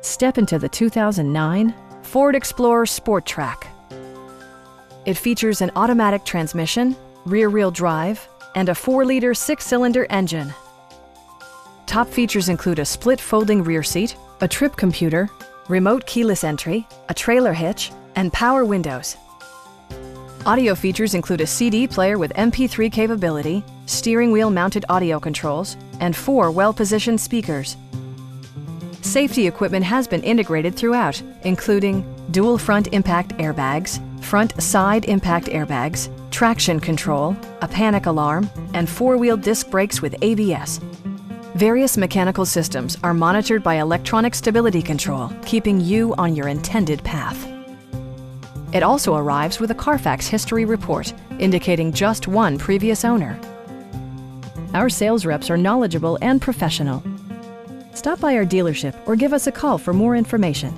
Step into the 2009 Ford Explorer Sport Trac. It features an automatic transmission, rear-wheel drive, and a 4-liter 6-cylinder engine. Top features include a split folding rear seat, a trip computer, remote keyless entry, a trailer hitch, and power windows. Audio features include a CD player with MP3 capability, steering wheel mounted audio controls, and 4 well-positioned speakers. Safety equipment has been integrated throughout, including dual front impact airbags, front side impact airbags, traction control, a panic alarm, and 4-wheel disc brakes with ABS. Various mechanical systems are monitored by electronic stability control, keeping you on your intended path. It also arrives with a Carfax history report, indicating just one previous owner. Our sales reps are knowledgeable and professional. Stop by our dealership or give us a call for more information.